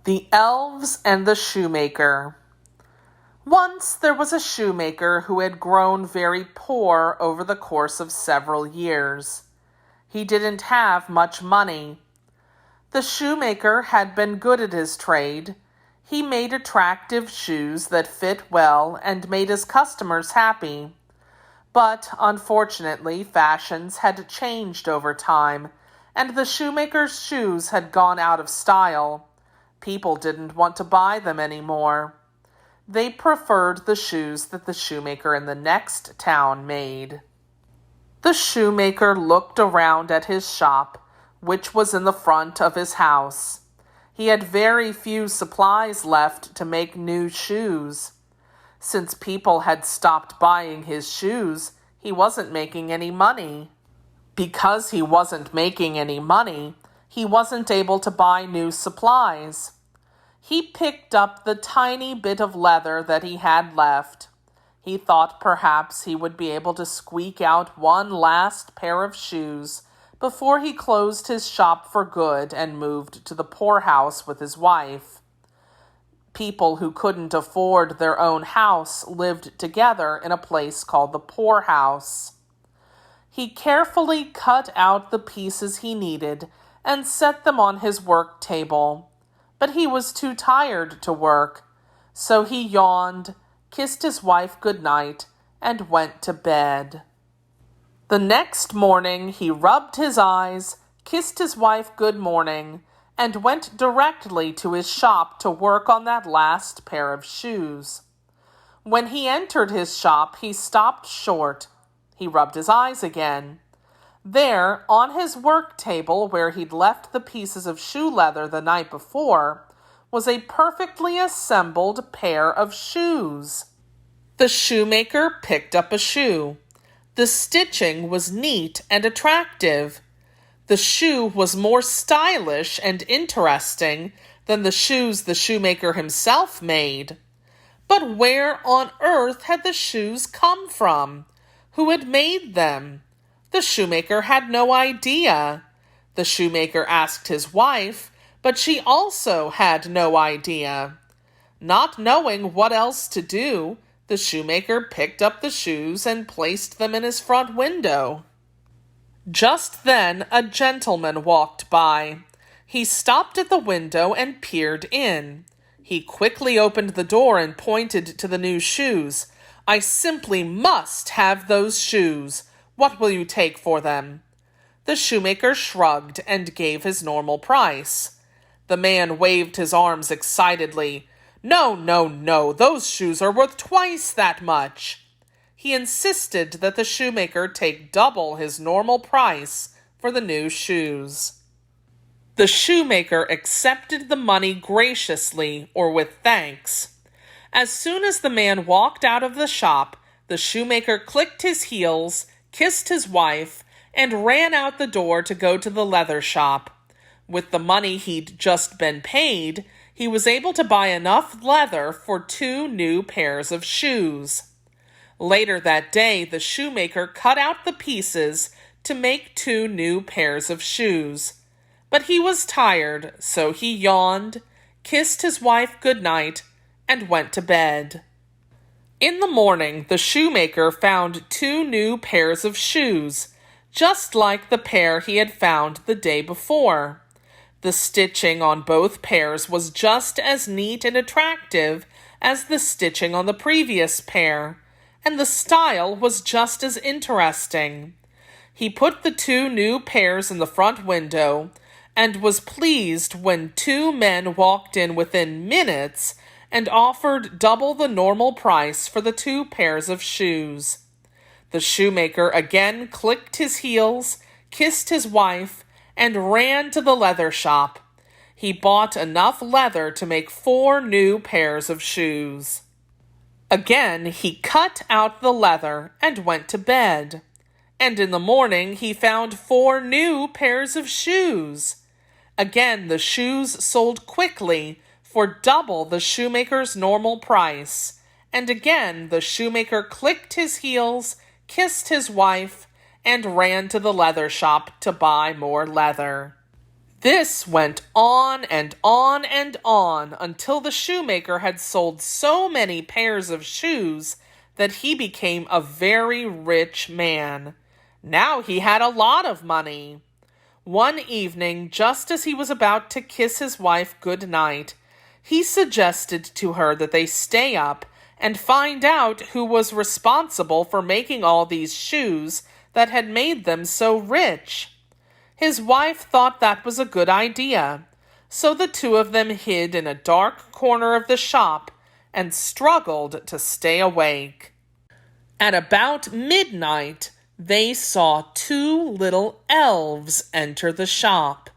The Elves and the Shoemaker. Once there was a shoemaker who had grown very poor over the course of several years. He didn't have much money. The shoemaker had been good at his trade. He made attractive shoes that fit well and made his customers happy. But unfortunately, fashions had changed over time, and the shoemaker's shoes had gone out of style. People didn't want to buy them anymore. They preferred the shoes that the shoemaker in the next town made. The shoemaker looked around at his shop, which was in the front of his house. He had very few supplies left to make new shoes. Since people had stopped buying his shoes, he wasn't making any money. Because he wasn't making any money, he wasn't able to buy new supplies. He picked up the tiny bit of leather that he had left. He thought perhaps he would be able to squeak out one last pair of shoes before he closed his shop for good and moved to the poorhouse with his wife. People who couldn't afford their own house lived together in a place called the poorhouse. He carefully cut out the pieces he needed and set them on his work table. But he was too tired to work, so he yawned, kissed his wife goodnight, and went to bed. The next morning he rubbed his eyes, kissed his wife good morning, and went directly to his shop to work on that last pair of shoes. When he entered his shop, he stopped short. He rubbed his eyes again. There, on his work table where he'd left the pieces of shoe leather the night before, was a perfectly assembled pair of shoes. The shoemaker picked up a shoe. The stitching was neat and attractive. The shoe was more stylish and interesting than the shoes the shoemaker himself made. But where on earth had the shoes come from? Who had made them? The shoemaker had no idea. The shoemaker asked his wife, but she also had no idea. Not knowing what else to do, the shoemaker picked up the shoes and placed them in his front window. Just then, a gentleman walked by. He stopped at the window and peered in. He quickly opened the door and pointed to the new shoes. "I simply must have those shoes. What will you take for them?" The shoemaker shrugged and gave his normal price. The man waved his arms excitedly. "No, no, no, those shoes are worth twice that much." He insisted that the shoemaker take double his normal price for the new shoes. The shoemaker accepted the money graciously or with thanks. As soon as the man walked out of the shop, the shoemaker clicked his heels, kissed his wife, and ran out the door to go to the leather shop. With the money he'd just been paid, he was able to buy enough leather for 2 new pairs of shoes. Later that day, the shoemaker cut out the pieces to make 2 new pairs of shoes. But he was tired, so he yawned, kissed his wife goodnight, and went to bed. In the morning, the shoemaker found 2 new pairs of shoes, just like the pair he had found the day before. The stitching on both pairs was just as neat and attractive as the stitching on the previous pair, and the style was just as interesting. He put the 2 new pairs in the front window and was pleased when 2 men walked in within minutes and offered double the normal price for the 2 pairs of shoes. The shoemaker again clicked his heels, kissed his wife, and ran to the leather shop. He bought enough leather to make 4 new pairs of shoes. Again, he cut out the leather and went to bed. And in the morning, he found 4 new pairs of shoes. Again, the shoes sold quickly for double the shoemaker's normal price. And again, the shoemaker clicked his heels, kissed his wife, and ran to the leather shop to buy more leather. This went on and on and on until the shoemaker had sold so many pairs of shoes that he became a very rich man. Now he had a lot of money. One evening, just as he was about to kiss his wife good night, he suggested to her that they stay up and find out who was responsible for making all these shoes that had made them so rich. His wife thought that was a good idea, so the two of them hid in a dark corner of the shop and struggled to stay awake. At about midnight, they saw two little elves enter the shop.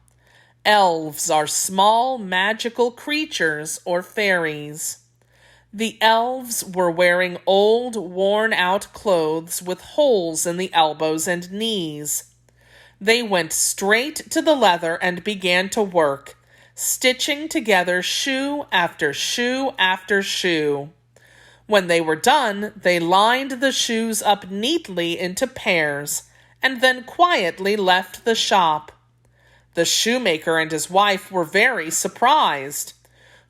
Elves are small magical creatures or fairies. The elves were wearing old, worn-out clothes with holes in the elbows and knees. They went straight to the leather and began to work, stitching together shoe after shoe after shoe. When they were done, they lined the shoes up neatly into pairs, and then quietly left the shop. The shoemaker and his wife were very surprised.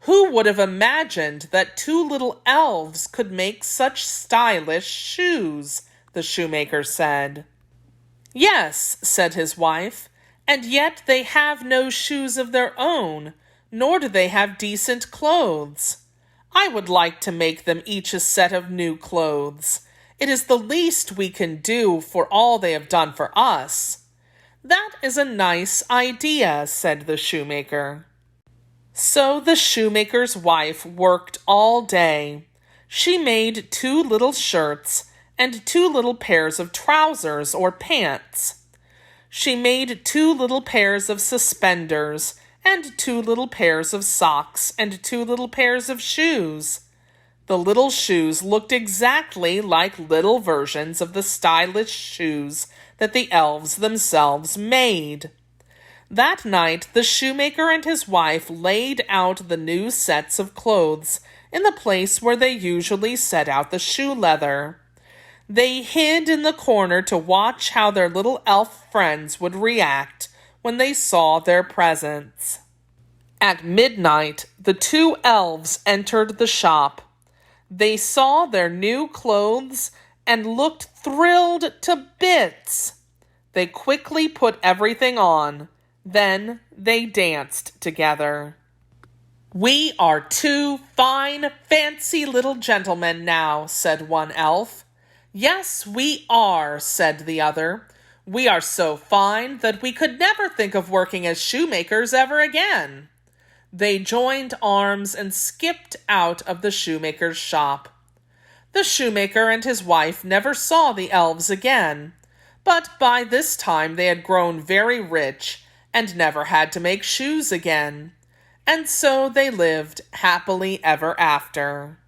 Who would have imagined that two little elves could make such stylish shoes? The shoemaker said. Yes, said his wife, and yet they have no shoes of their own, nor do they have decent clothes. I would like to make them each a set of new clothes. It is the least we can do for all they have done for us. That is a nice idea, said the shoemaker. So the shoemaker's wife worked all day. She made two little shirts and two little pairs of trousers or pants. She made two little pairs of suspenders and two little pairs of socks and two little pairs of shoes. The little shoes looked exactly like little versions of the stylish shoes that the elves themselves made. That night, the shoemaker and his wife laid out the new sets of clothes in the place where they usually set out the shoe leather. They hid in the corner to watch how their little elf friends would react when they saw their presents. At midnight, the two elves entered the shop. They saw their new clothes and looked thrilled to bits. They quickly put everything on. Then they danced together. We are two fine, fancy little gentlemen now, said one elf. Yes, we are, said the other. We are so fine that we could never think of working as shoemakers ever again. They joined arms and skipped out of the shoemaker's shop. The shoemaker and his wife never saw the elves again, but by this time they had grown very rich and never had to make shoes again, and so they lived happily ever after.